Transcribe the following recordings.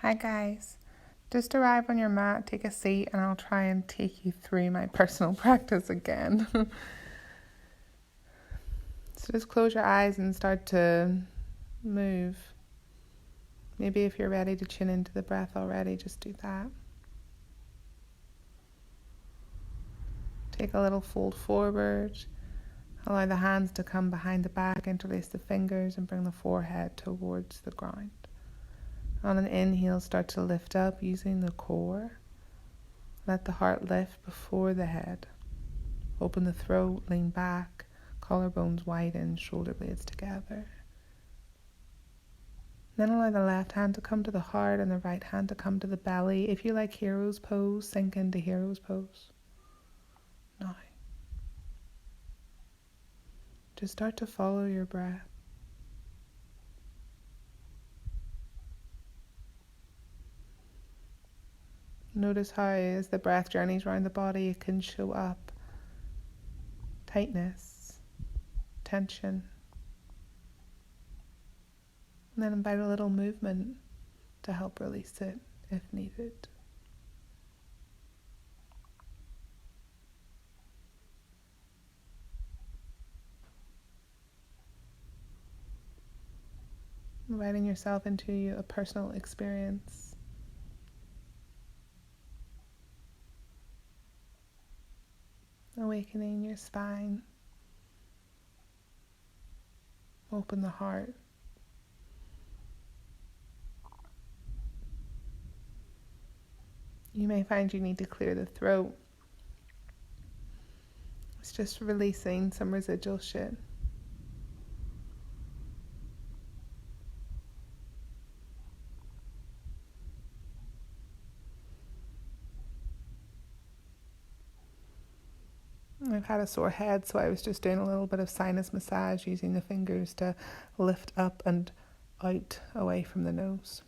Hi guys, just arrive on your mat, take a seat, and I'll try and take you through my personal practice again. So just close your eyes and start to move. Maybe if you're ready to tune into the breath already, just do that. Take a little fold forward. Allow the hands to come behind the back, interlace the fingers, and bring the forehead towards the ground. On an inhale, start to lift up using the core. Let the heart lift before the head. Open the throat, lean back, collarbones widen, shoulder blades together. Then allow the left hand to come to the heart and the right hand to come to the belly. If you like hero's pose, sink into hero's pose. Now, just start to follow your breath. Notice how as the breath journeys around the body, it can show up tightness, tension. And then invite a little movement to help release it if needed. Inviting yourself into a personal experience. Awakening your spine. Open the heart. You may find you need to clear the throat. It's just releasing some residual shit. I've had a sore head, so I was just doing a little bit of sinus massage using the fingers to lift up and out away from the nose.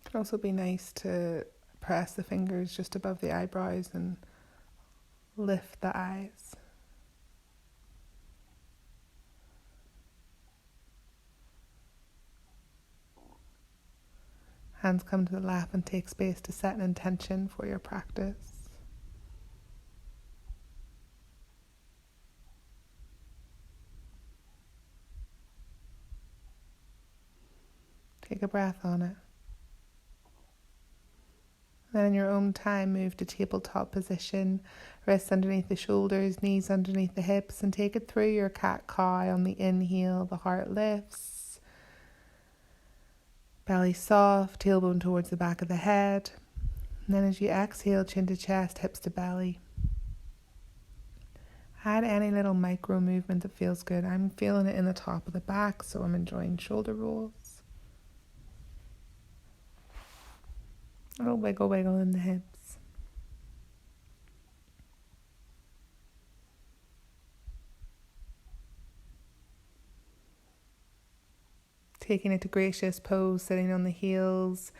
It can also be nice to press the fingers just above the eyebrows and lift the eyes. Hands come to the lap and take space to set an intention for your practice. Take a breath on it. Then in your own time, move to tabletop position, wrists underneath the shoulders, knees underneath the hips, and take it through your cat-cow. On the inhale, the heart lifts. Belly soft, tailbone towards the back of the head. And then as you exhale, chin to chest, hips to belly. Add any little micro movement that feels good. I'm feeling it in the top of the back, so I'm enjoying shoulder rolls. A little wiggle in the hips. Taking it to gracious pose, sitting on the heels.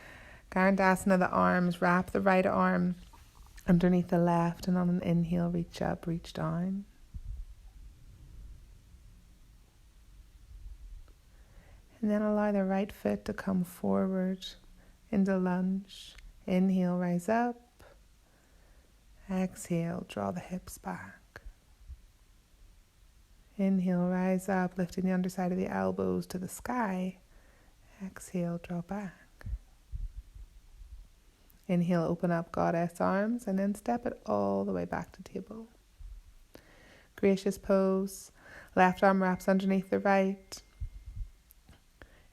Garandasana, the arms. Wrap the right arm underneath the left, and on an inhale, reach up, reach down. And then allow the right foot to come forward into lunge. Inhale, rise up. Exhale, draw the hips back. Inhale, rise up, lifting the underside of the elbows to the sky. Exhale, draw back. Inhale, open up goddess arms, and then step it all the way back to table. Gracious pose. Left arm wraps underneath the right.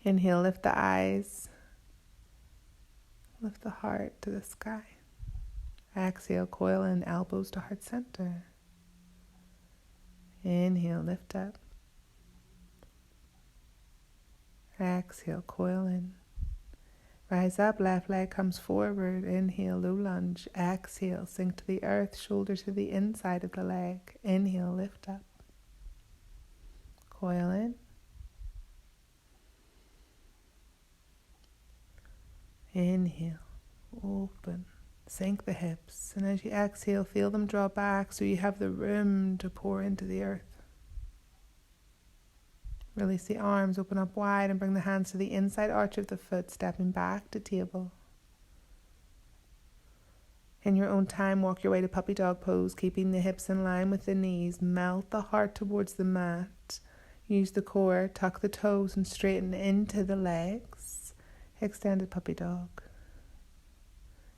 Inhale, lift the eyes. Lift the heart to the sky. Exhale, coil in, elbows to heart center. Inhale, lift up. Exhale, coil in. Rise up, left leg comes forward. Inhale, low lunge. Exhale, sink to the earth, shoulder to the inside of the leg. Inhale, lift up. Coil in. Inhale, open. Sink the hips, and as you exhale, feel them draw back so you have the room to pour into the earth. Release the arms, open up wide and bring the hands to the inside arch of the foot, stepping back to table. In your own time, walk your way to puppy dog pose, keeping the hips in line with the knees. Melt the heart towards the mat. Use the core, tuck the toes and straighten into the legs. Extended puppy dog.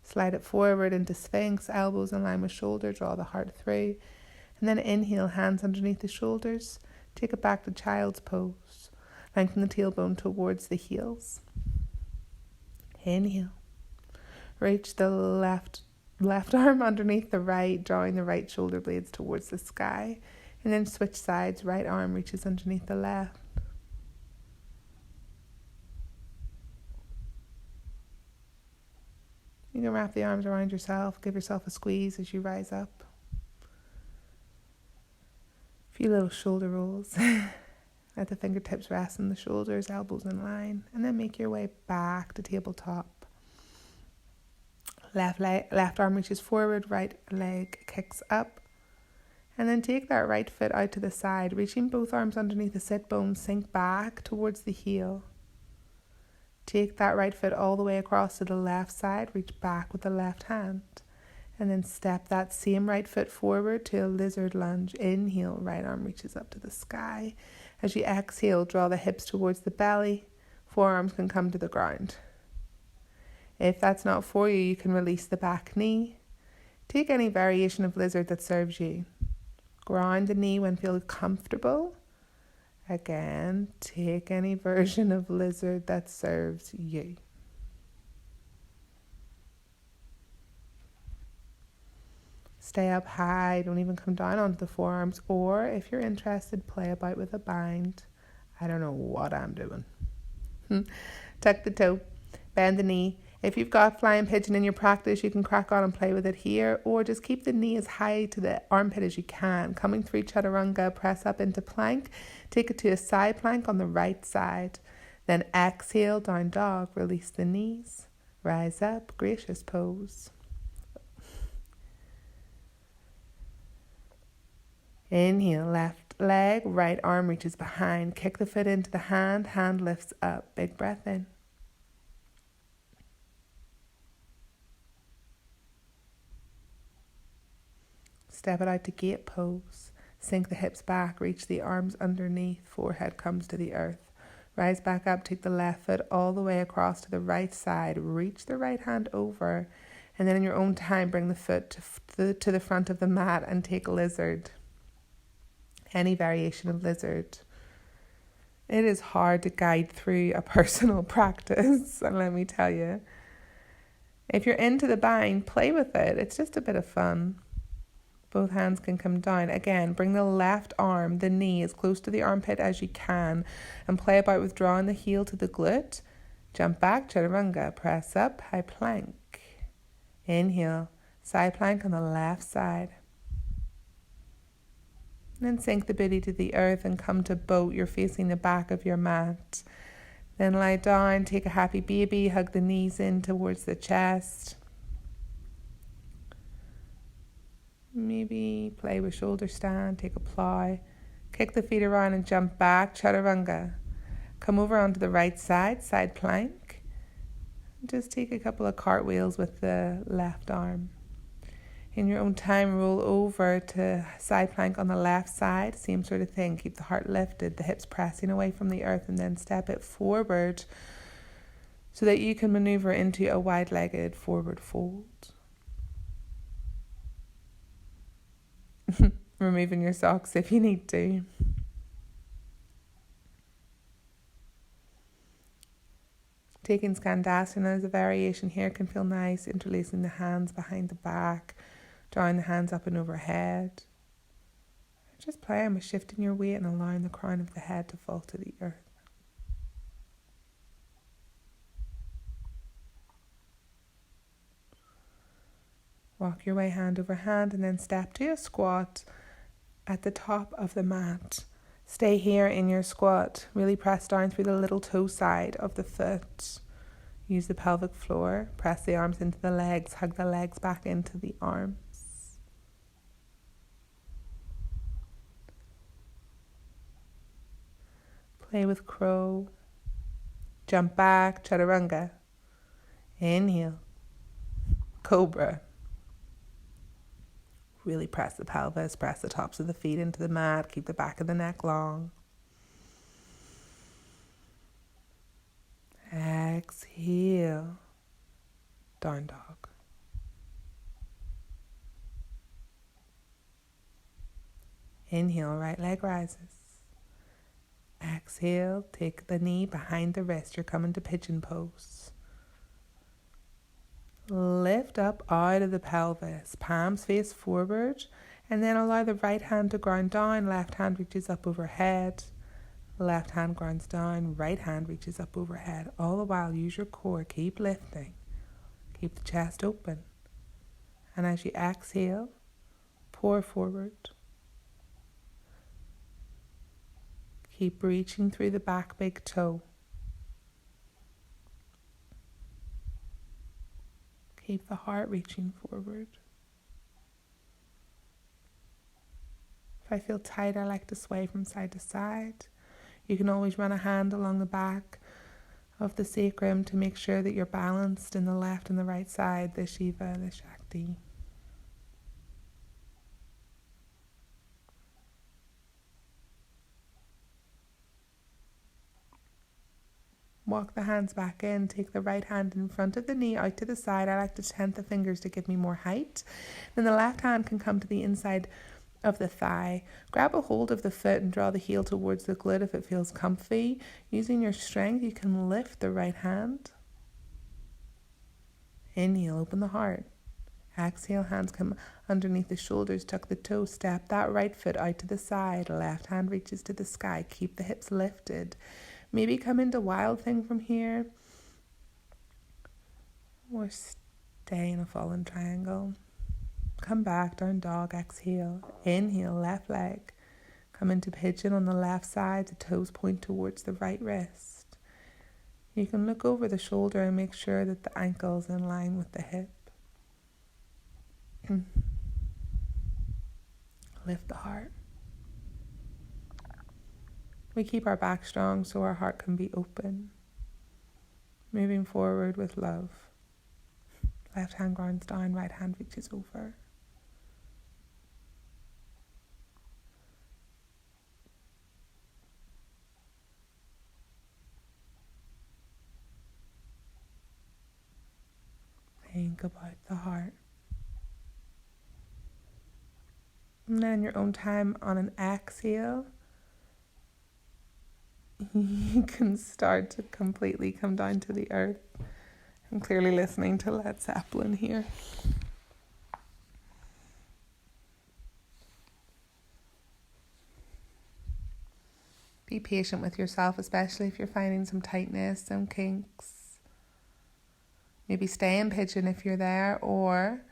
Slide it forward into Sphinx, elbows in line with shoulder, draw the heart through. And then inhale, hands underneath the shoulders. Take it back to child's pose. Lengthen the tailbone towards the heels. Inhale. Reach the left arm underneath the right, drawing the right shoulder blades towards the sky. And then switch sides, right arm reaches underneath the left. You can wrap the arms around yourself, give yourself a squeeze as you rise up. A few little shoulder rolls. Let the fingertips rest on the shoulders, elbows in line, and then make your way back to tabletop. Left arm reaches forward, right leg kicks up. And then take that right foot out to the side, reaching both arms underneath the sit bones, sink back towards the heel. Take that right foot all the way across to the left side, reach back with the left hand. And then step that same right foot forward to a lizard lunge. Inhale, right arm reaches up to the sky. As you exhale, draw the hips towards the belly. Forearms can come to the ground. If that's not for you, you can release the back knee. Take any variation of lizard that serves you. Ground the knee when feeling comfortable. Again, take any version of lizard that serves you. Stay up high, don't even come down onto the forearms, or if you're interested, play about with a bind. I don't know what I'm doing. Tuck the toe, bend the knee. If you've got flying pigeon in your practice, you can crack on and play with it here, or just keep the knee as high to the armpit as you can. Coming through chaturanga, press up into plank. Take it to a side plank on the right side. Then exhale, down dog. Release the knees. Rise up, gracious pose. Inhale, left leg, right arm reaches behind. Kick the foot into the hand, hand lifts up. Big breath in. Step it out to gate pose. Sink the hips back, reach the arms underneath, forehead comes to the earth. Rise back up, take the left foot all the way across to the right side, reach the right hand over, and then in your own time bring the foot to the front of the mat and take lizard. Any variation of lizard. It is hard to guide through a personal practice, and let me tell you, if you're into the bind, play with it. It's just a bit of fun. Both hands can come down. Again, bring the left arm, the knee, as close to the armpit as you can, and play about with drawing the heel to the glute. Jump back, chaturanga. Press up, high plank. Inhale, side plank on the left side. And then sink the booty to the earth and come to boat. You're facing the back of your mat. Then lie down, take a happy baby, hug the knees in towards the chest. Maybe play with shoulder stand, take a plow. Kick the feet around and jump back, chaturanga. Come over onto the right side, side plank. Just take a couple of cartwheels with the left arm. In your own time, roll over to side plank on the left side. Same sort of thing. Keep the heart lifted, the hips pressing away from the earth, and then step it forward so that you can maneuver into a wide-legged forward fold. Removing your socks if you need to. Taking Skandasana as a variation here can feel nice, interlacing the hands behind the back, drawing the hands up and overhead. Just playing with shifting your weight and allowing the crown of the head to fall to the earth. Walk your way hand over hand and then step to a squat at the top of the mat. Stay here in your squat. Really press down through the little toe side of the foot. Use the pelvic floor. Press the arms into the legs. Hug the legs back into the arms. Play with crow. Jump back, chaturanga. Inhale. Cobra. Really press the pelvis, press the tops of the feet into the mat. Keep the back of the neck long. Exhale. Down dog. Inhale, right leg rises. Exhale, take the knee behind the wrist. You're coming to pigeon pose. Lift up out of the pelvis, palms face forward, and then allow the right hand to ground down. Left hand reaches up overhead. Left hand grounds down, right hand reaches up overhead. All the while, use your core. Keep lifting. Keep the chest open. And as you exhale, pour forward. Keep reaching through the back big toe. Keep the heart reaching forward. If I feel tight, I like to sway from side to side. You can always run a hand along the back of the sacrum to make sure that you're balanced in the left and the right side, the Shiva, the Shakti. Walk the hands back in. Take the right hand in front of the knee, out to the side. I like to tent the fingers to give me more height. Then the left hand can come to the inside of the thigh. Grab a hold of the foot and draw the heel towards the glute if it feels comfy. Using your strength, you can lift the right hand. Inhale, open the heart. Exhale, hands come underneath the shoulders. Tuck the toes. Step that right foot out to the side. Left hand reaches to the sky. Keep the hips lifted. Maybe come into wild thing from here. Or stay in a fallen triangle. Come back, down dog, exhale. Inhale, left leg. Come into pigeon on the left side. The toes point towards the right wrist. You can look over the shoulder and make sure that the ankle is in line with the hip. Lift the heart. We keep our back strong so our heart can be open. Moving forward with love. Left hand grounds down, right hand reaches over. Think about the heart. And then in your own time, on an exhale, you can start to completely come down to the earth. I'm clearly listening to Led Zeppelin here. Be patient with yourself, especially if you're finding some tightness, some kinks. Maybe stay in pigeon if you're there, or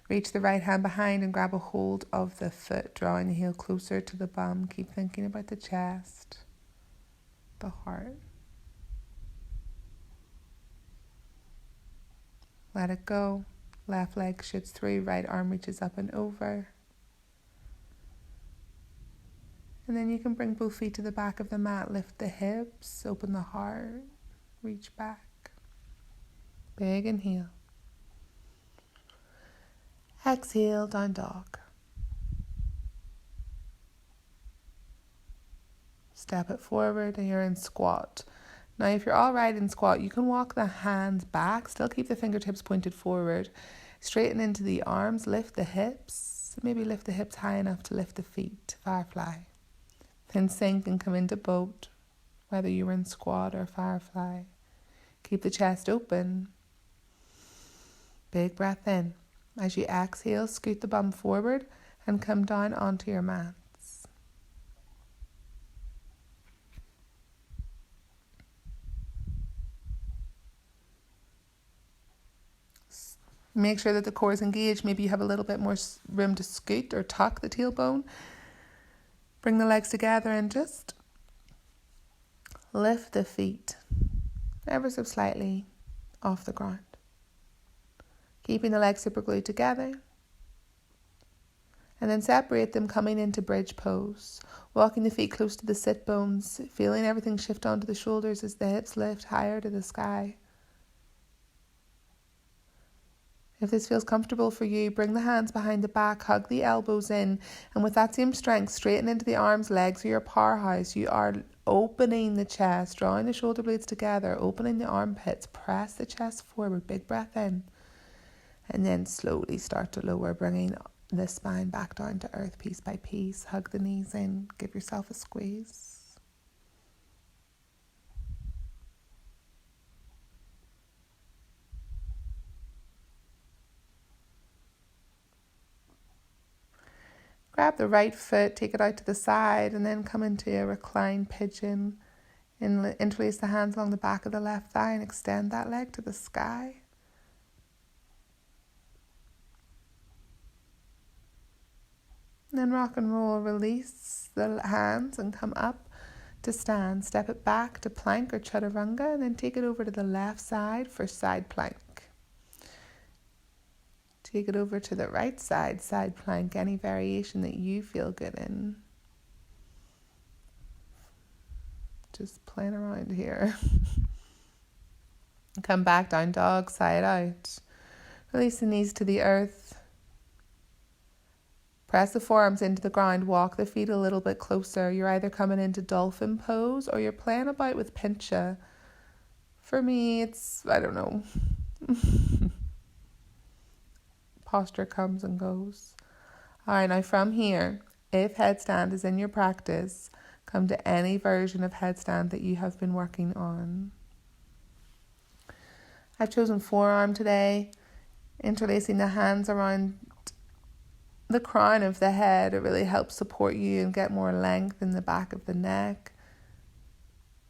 reach the right hand behind and grab a hold of the foot, drawing the heel closer to the bum. Keep thinking about the chest, the heart. Let it go. Left leg shoots through, right arm reaches up and over. And then you can bring both feet to the back of the mat, lift the hips, open the heart, reach back. Big inhale. Exhale, down dog. Step it forward and you're in squat. Now, if you're all right in squat, you can walk the hands back, still keep the fingertips pointed forward, straighten into the arms, lift the hips, maybe lift the hips high enough to lift the feet, firefly. Then sink and come into boat, whether you were in squat or firefly. Keep the chest open. Big breath in. As you exhale, scoot the bum forward and come down onto your mats. Make sure that the core is engaged. Maybe you have a little bit more room to scoot or tuck the tailbone. Bring the legs together and just lift the feet ever so slightly off the ground. Keeping the legs super glued together. And then separate them, coming into bridge pose. Walking the feet close to the sit bones, feeling everything shift onto the shoulders as the hips lift higher to the sky. If this feels comfortable for you, bring the hands behind the back, hug the elbows in, and with that same strength, straighten into the arms, legs, or your powerhouse. You are opening the chest, drawing the shoulder blades together, opening the armpits, press the chest forward, big breath in, and then slowly start to lower, bringing the spine back down to earth piece by piece. Hug the knees in, give yourself a squeeze. Grab the right foot, take it out to the side, and then come into a reclined pigeon. Interlace the hands along the back of the left thigh and extend that leg to the sky. And then rock and roll, release the hands and come up to stand. Step it back to plank or chaturanga, and then take it over to the left side for side plank. Take it over to the right side, side plank, any variation that you feel good in. Just playing around here. Come back down dog, side out. Release the knees to the earth. Press the forearms into the ground, walk the feet a little bit closer. You're either coming into dolphin pose or you're playing about with pincha. For me, it's, I don't know. Posture comes and goes. All right, now from here, if headstand is in your practice, come to any version of headstand that you have been working on. I've chosen forearm today, interlacing the hands around the crown of the head. It really helps support you and get more length in the back of the neck.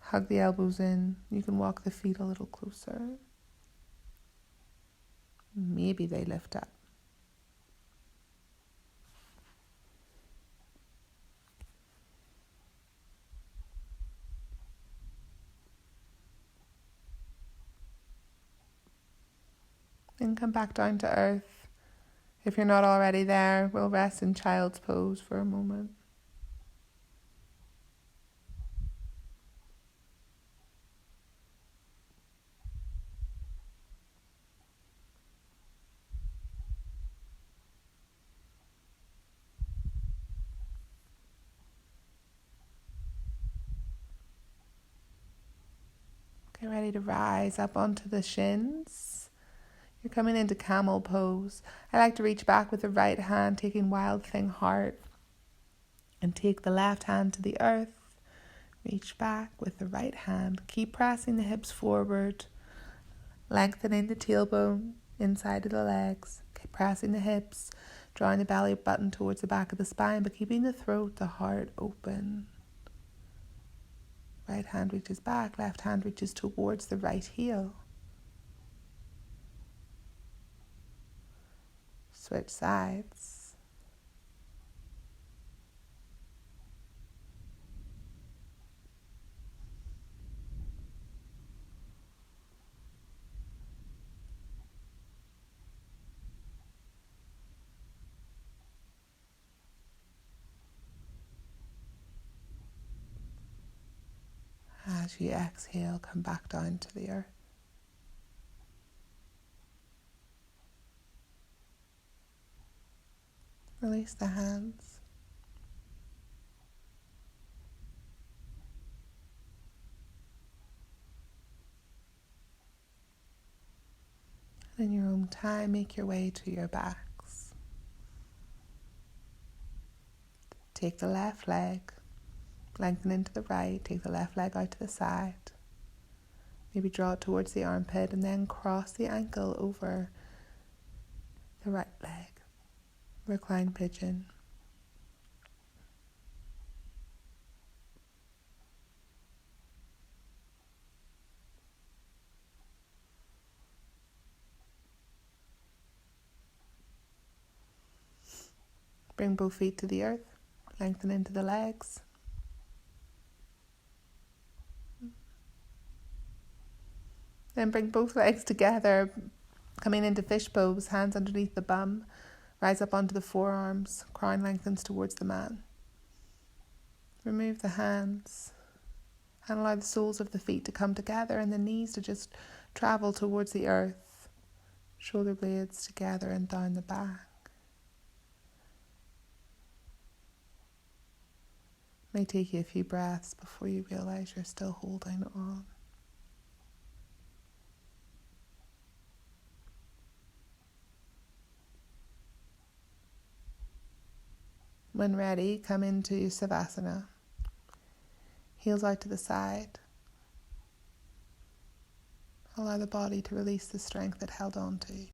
Hug the elbows in. You can walk the feet a little closer. Maybe they lift up. Then come back down to earth. If you're not already there, we'll rest in child's pose for a moment. Get ready to rise up onto the shins. You're coming into camel pose. I like to reach back with the right hand, taking wild thing heart, and take the left hand to the earth. Reach back with the right hand. Keep pressing the hips forward, lengthening the tailbone inside of the legs. Keep pressing the hips, drawing the belly button towards the back of the spine, but keeping the throat, the heart open. Right hand reaches back, left hand reaches towards the right heel. Switch sides. As you exhale, come back down to the earth. Release the hands. In your own time, make your way to your backs. Take the left leg, lengthen into the right, take the left leg out to the side. Maybe draw it towards the armpit and then cross the ankle over the right leg. Recline pigeon. Bring both feet to the earth. Lengthen into the legs. Then bring both legs together, coming into fish pose, hands underneath the bum. Rise up onto the forearms, crown lengthens towards the man. Remove the hands and allow the soles of the feet to come together and the knees to just travel towards the earth. Shoulder blades together and down the back. It may take you a few breaths before you realize you're still holding on. When ready, come into Savasana. Heels out to the side. Allow the body to release the strength it held on to.